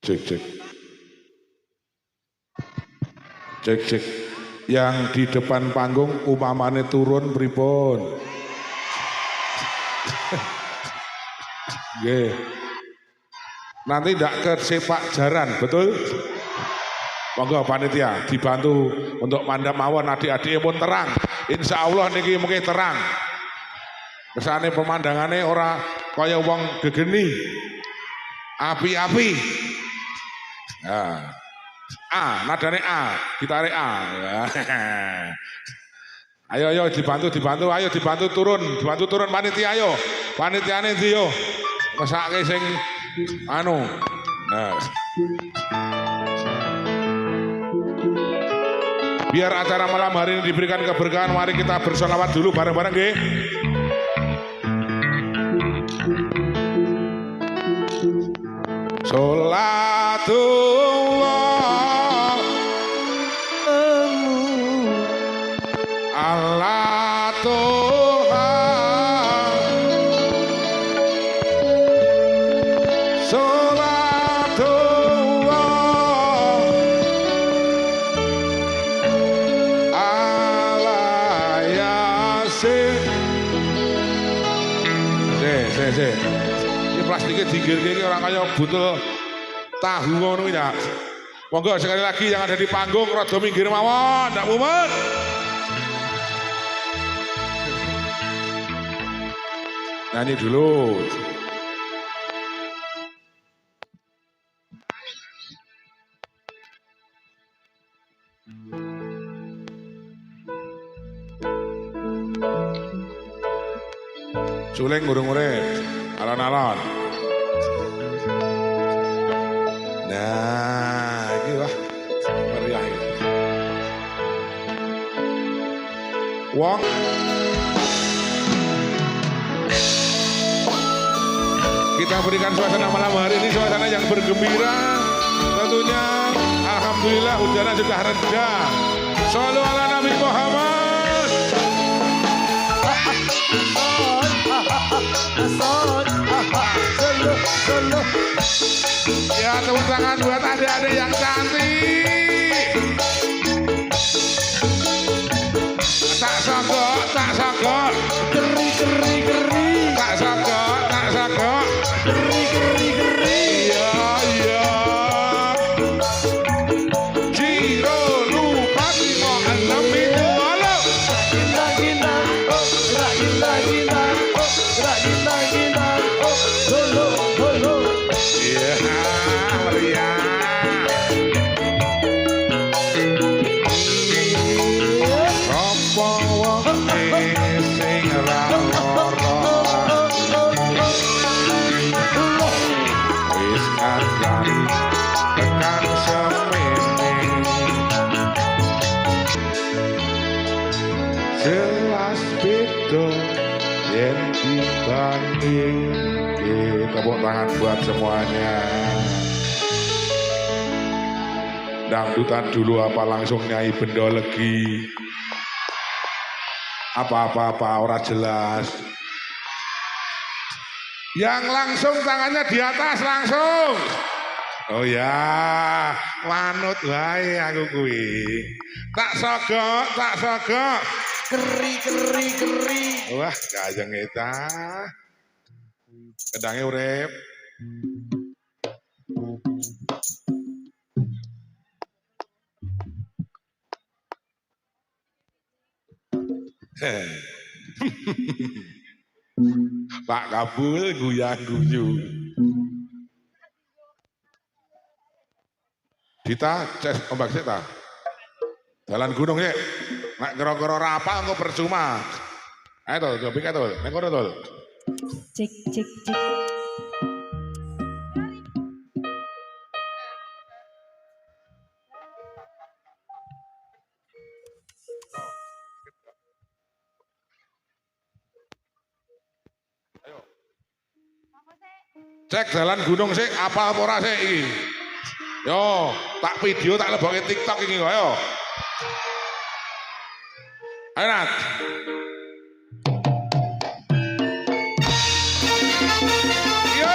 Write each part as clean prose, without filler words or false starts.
Cek cek. Cek cek. Yang di depan panggung upamane turun pripun? Nggih. Nanti tidak ke sepak jaran, betul? Monggo panitia dibantu untuk mandap mawon adik-adik pun terang. Insya Allah niki mungkin terang. Kesane pemandangannya ora kaya wong gegeni. Api-api. Nah. A, nadane A, gitare A. Ayo dibantu, ayo dibantu turun panitia ayo. Panitiane ndi yo? Mesake sing anu. Nah. Biar acara malam hari ini diberikan keberkahan, mari kita bersolawat dulu bareng-bareng nggih. Sholatullah ala Tuhan, sholatullah ala Yasin. Ini plastiknya digir-gir orang kaya butuh tahu ngono ya. Monggo sekali lagi yang ada di panggung rada minggir mawon, ndak mumet. Nyanyi dulu. Suling ngurung-urung, alon-alon. Nah, ini lah meriah ini. Wong kita berikan suasana malam hari ini, suasana yang bergembira. Tentunya alhamdulillah hujannya sudah reda. Shallu ala Nabi Muhammad. Ya, tepuk tangan buat adik-adik yang cantik. Tak sogok, tak sogok. Geri, geri, geri. Tak sogok, tak sogok. Geri, geri, geri. Iya, iya. Jiro lupa timo enam itu. Halo. Gina, gina. Oh, gina, gina. Oh, gina, gina. Oh, dolo, dolo. Iya, meriah. Rompo wong sing ra-ora. Wis kadang tekan semene. Jelas beda yen dibanding. Tepuk tangan buat semuanya. Dangdutan dulu apa langsung nyai benda legi. Apa-apa ora jelas. Yang langsung tangannya di atas langsung. Oh ya, manut wae aku kuwi. Tak sogok, tak sogok. Keri, keri, keri. Wah, kajeng eta. Kedangnya urip. Pak Kabul guyang-guyu. Dita, ces ombak sik ta. Jalan gunung sik. Nek kira-kira rapal engko percuma. Ayo tol, gobik tol. Nek kono tol. Cek cek cek. Cek jalan gunung sik, apa ora sik iki? Yo, tak video tak lebokke TikTok iki kok yo. Ayo Nat. Yo!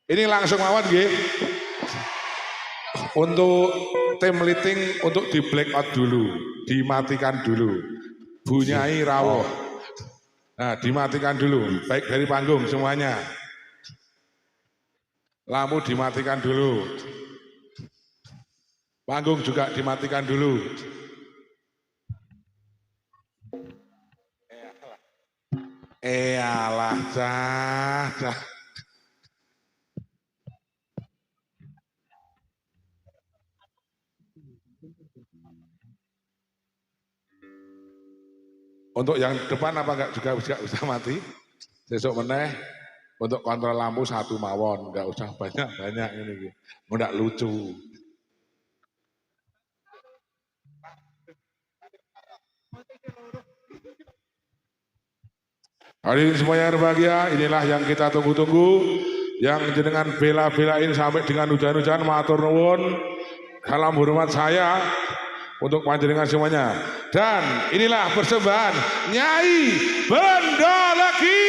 Ini langsung mawon nggih. Untuk tim lighting untuk di blackout dulu, dimatikan dulu. Bunyai rawuh. Nah, dimatikan dulu, baik dari panggung semuanya. Lampu dimatikan dulu. Panggung juga dimatikan dulu. Alah, cah. Untuk yang depan apa enggak juga bisa mati? Besok meneh untuk kontrol lampu satu mawon, enggak usah banyak-banyak ini. Enggak lucu. Hadirin semuanya yang berbahagia, inilah yang kita tunggu-tunggu, yang jenengan bela-belain sampai dengan hujan-hujan, matur nuwun, salam hormat saya untuk panjenengan semuanya. Dan inilah persembahan Nyai Bendoleki.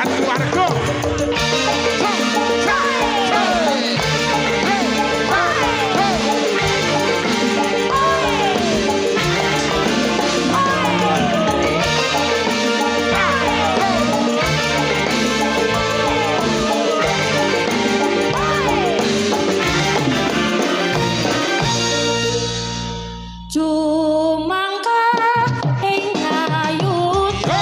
Satu warga. Jumangka ing ayuda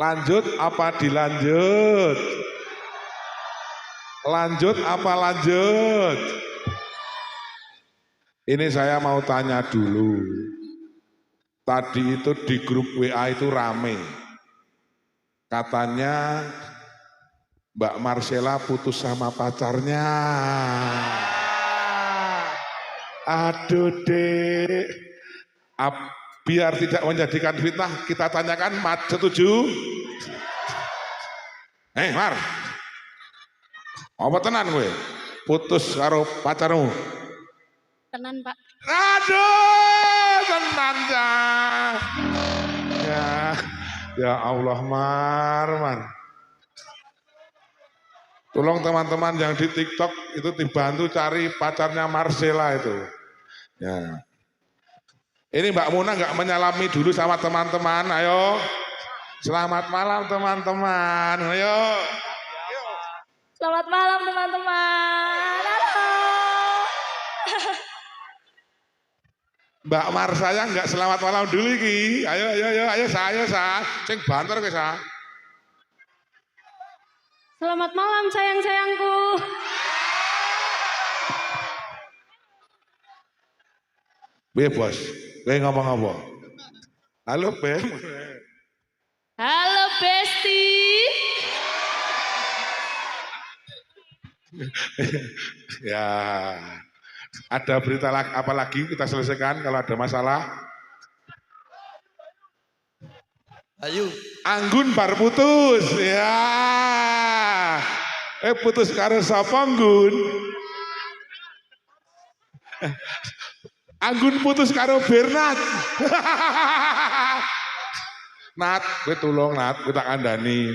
Lanjut apa dilanjut? Lanjut apa lanjut? Ini saya mau tanya dulu. Tadi itu di grup WA itu rame. Katanya Mbak Marcella putus sama pacarnya. Aduh dek. Biar tidak menjadikan fitnah, kita tanyakan, Mat setuju? Mar, apa tenan gue? Putus karo pacarmu? Tenan Pak. Aduh, tenan ya Allah Mar. Tolong teman-teman yang di TikTok itu dibantu cari pacarnya Marcella itu. Ya. Ini Mbak Muna nggak menyalami dulu sama teman-teman, ayo. Selamat malam teman-teman, ayo. Selamat malam teman-teman. Halo. Mbak Mar saya nggak selamat malam dulu iki. Ayo saya. Sing banter ke saya. Selamat malam sayang-sayangku. Piye bos? Kowe ngomong apa? Halo Beb. Halo Besti. Ya. Ada berita apa lagi kita selesaikan kalau ada masalah? Ayo. Anggun bar putus. Ya. Putus karo sapa Anggun? Anggun putus karo Bernat. Nat, kowe tulung Nat, kowe tak kandhani.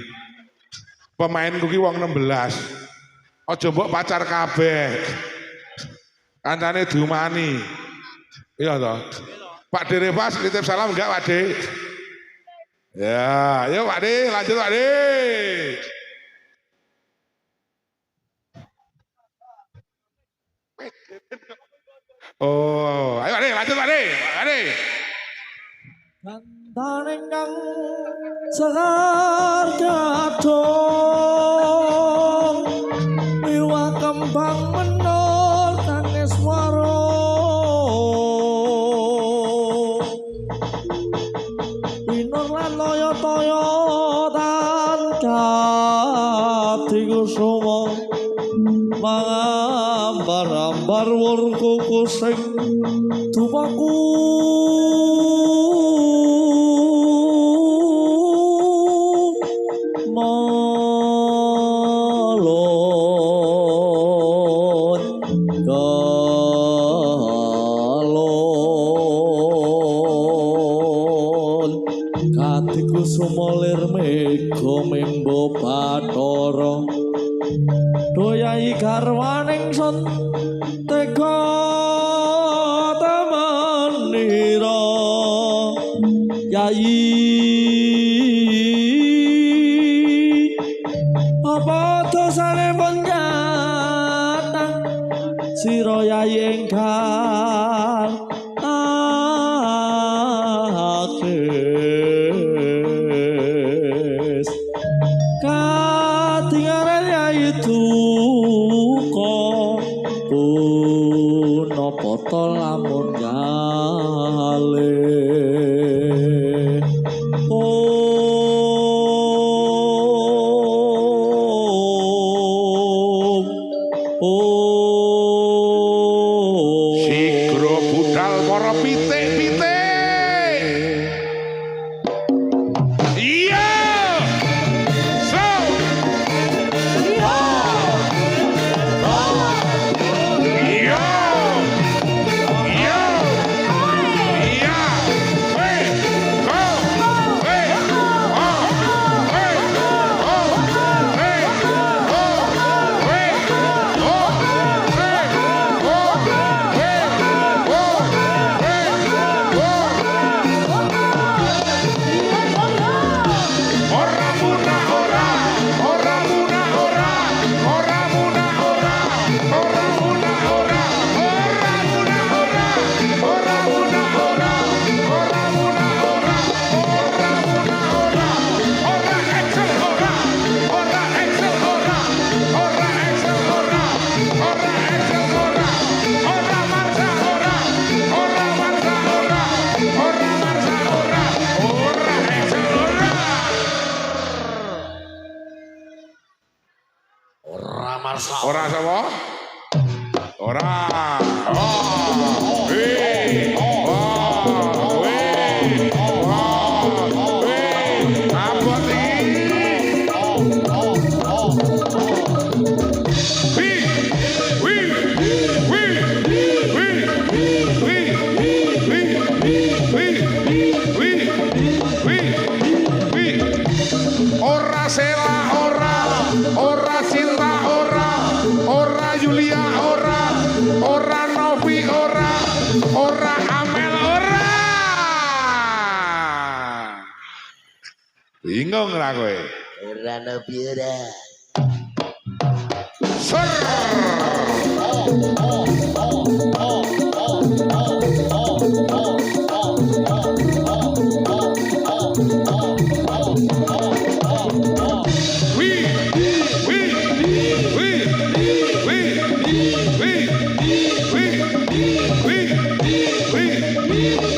Pemain kuwi wong 16. Aja mbok pacar kabeh. Kancane diumani. Iya toh? Pak De Repas nitip salam enggak Pak De? Ya, yuk Pak De, lanjut Pak De. Oh, ayo Pak De, lanjut Pak De. Pak De. Mantan engkang sekar gadong miwa kembang menor kang eswara winur lan loyo-toyo tan kati kusuma mangambar-ambar wurkuku sing tupaku sumolir mega membo Bathara doyai garwaning sun tega temenira yai apa dosane penjatang sira yai engkang lamun gale Sigro budal para pitik-pitik. Iya. So. Iya. Marsa. Ora sapa? Ora. Oh. Wih. Oh. Wih. Oh. Wih. Abot iki. Wih. Wih. Wih. Wih. Wih. Wih. Wih. Wih. Wih. Wih. Ora Sela, ora Cinta, ora Yulia, ora Novi, ora Amel, ora. Bingung lah kowe. Ora Novi ora. Ser. Wih, wih, wih, wih, wih, wih,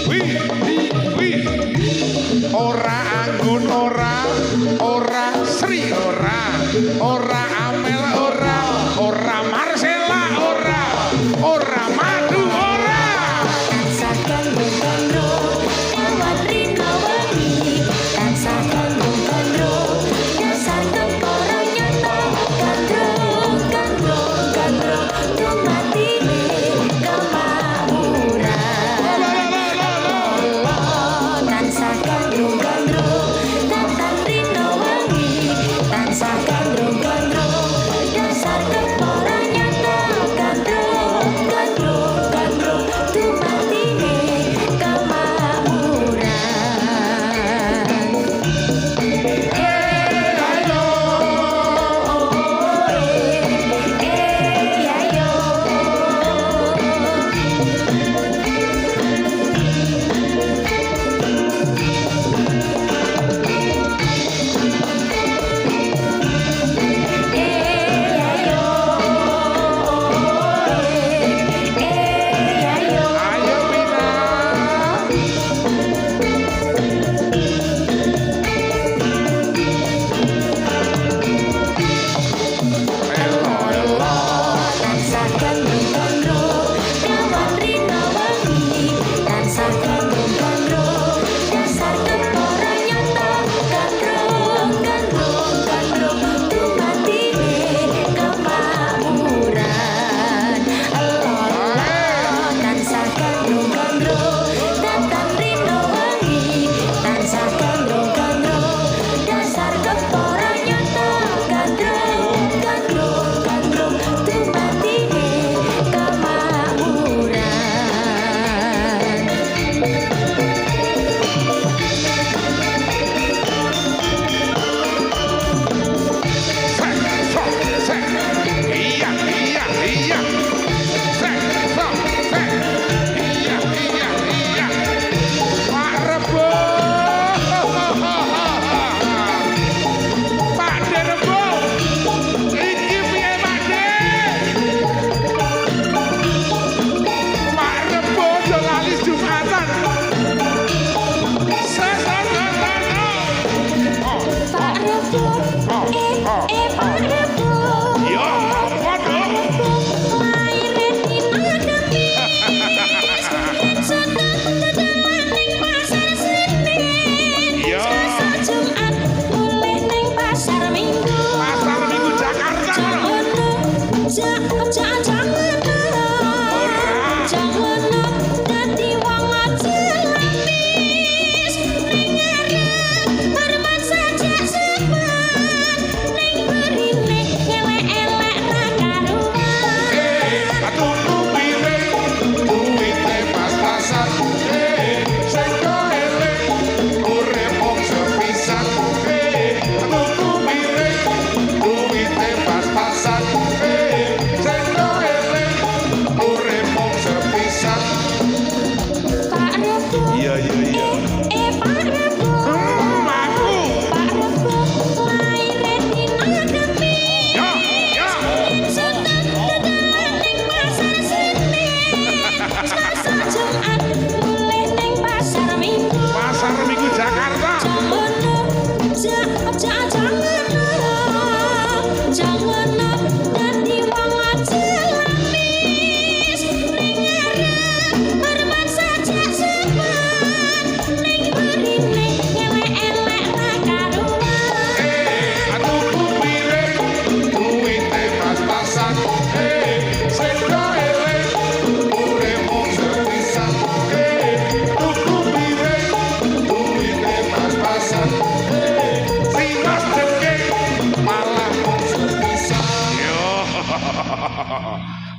wih, wih, wih. Ora Anggun, ora Sri, ora Amel, ora Marcella, ora Madu, ora.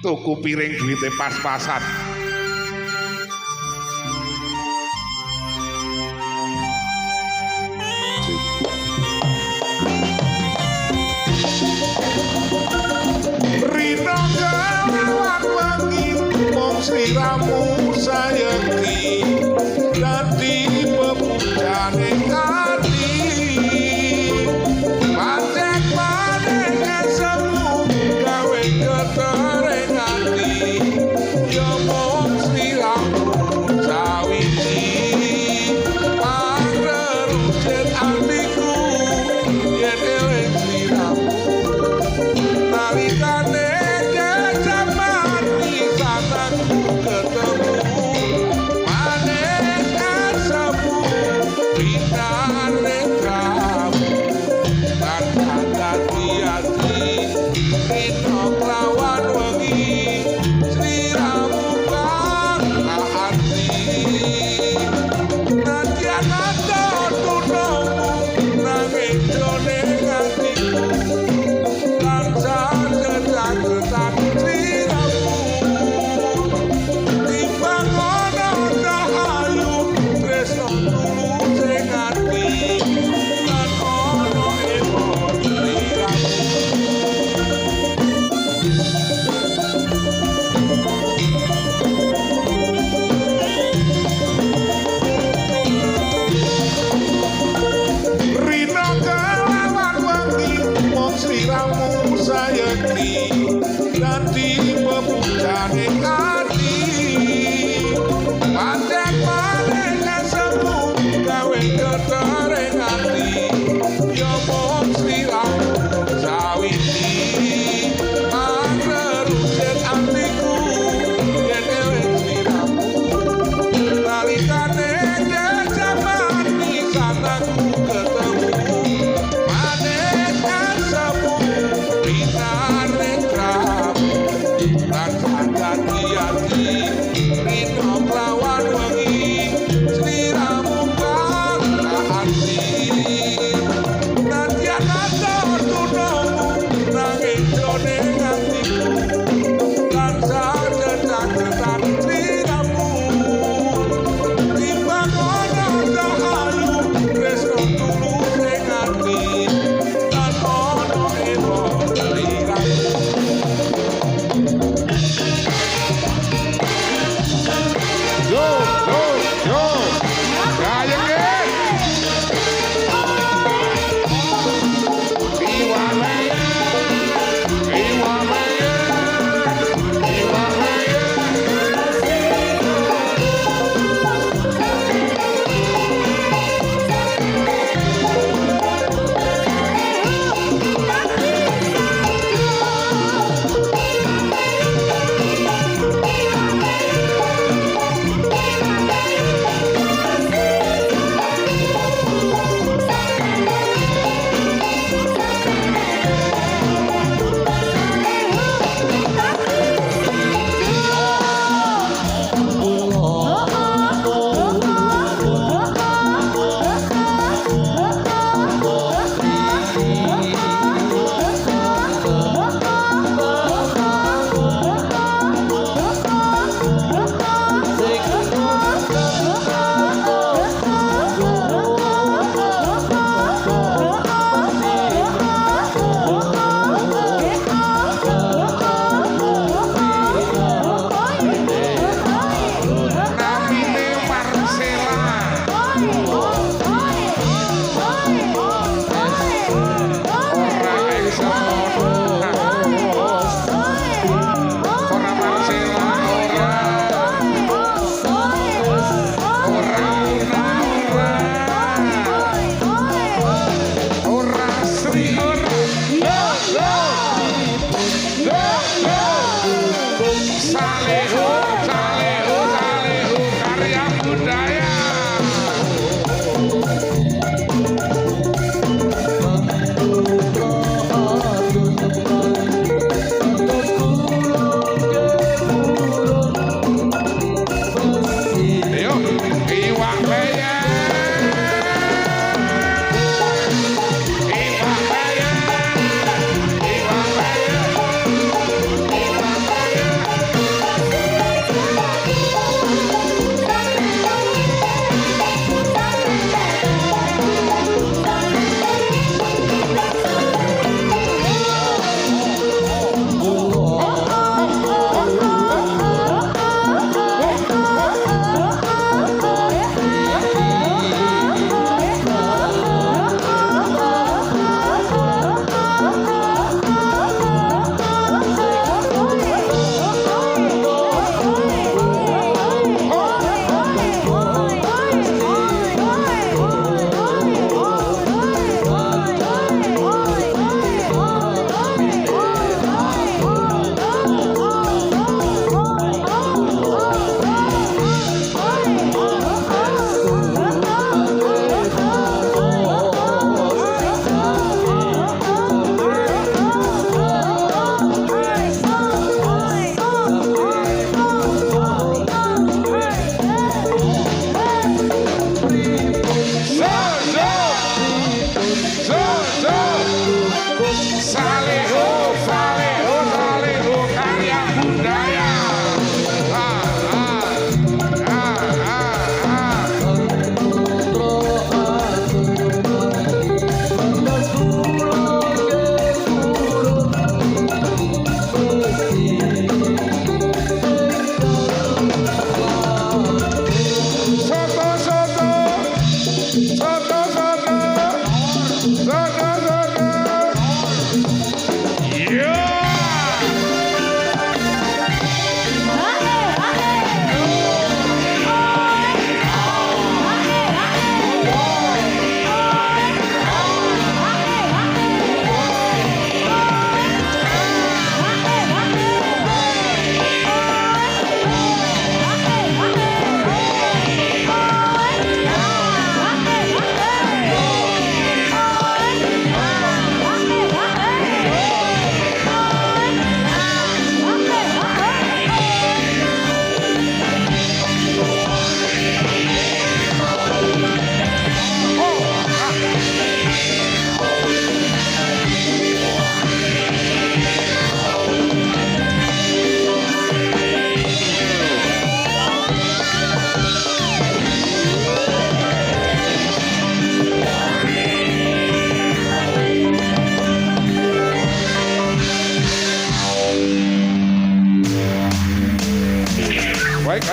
tuku piring duwite pas-pasan. Rino kelawan wengi mung sliramu sayekti dadi pepujane ati pancen maneh semu gawe ketereng ati yo mung sliramu sawiji angrerujet atiku yen eling sliramu nalikane kejaman pisananku ketemu maneh kasamu pinane kamu lan hati-hati rino kelawan wengi sliramu kang ati nadyan ada tunomu nanging jone atiku lan sajedak-jedak sliramu timbang ana rahayu tresno tulus ing ati lan ana emon sliramu Rino kelawan wengi mung sliramu sayekti dadi pepujane ati pancen maneh semu gawe ketereng ati yo mung sliramu sawiji angrerujet atiku yen eling sliramu nalikane kejaman pisananku ketemu maneh kasamu pinane kamu lan hati-hati rino kelawan wengi sliramu kang ati nadyan ada tunomu nanging jone atiku lan sajedak-jedak sliramu timbang ana rahayu tresno tulus ing ati lan ana emon sliramu yo gayenge iwameye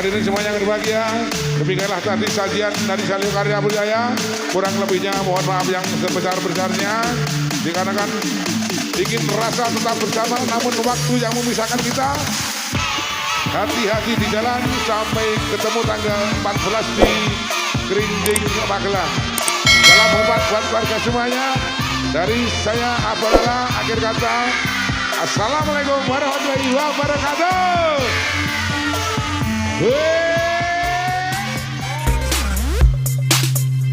hari ini semuanya yang berbahagia. Demikianlah tadi sajian dari Salio Karya Budaya. Kurang lebihnya mohon maaf yang sebesar-besarnya. Dikarenakan ingin rasa tetap bersama, namun waktu yang memisahkan kita. Hati-hati di jalan sampai ketemu tanggal 14 di Kerinjing Magelang. Salam hormat buat warga semuanya. Dari saya Abdallah, akhir kata Assalamualaikum warahmatullahi wabarakatuh.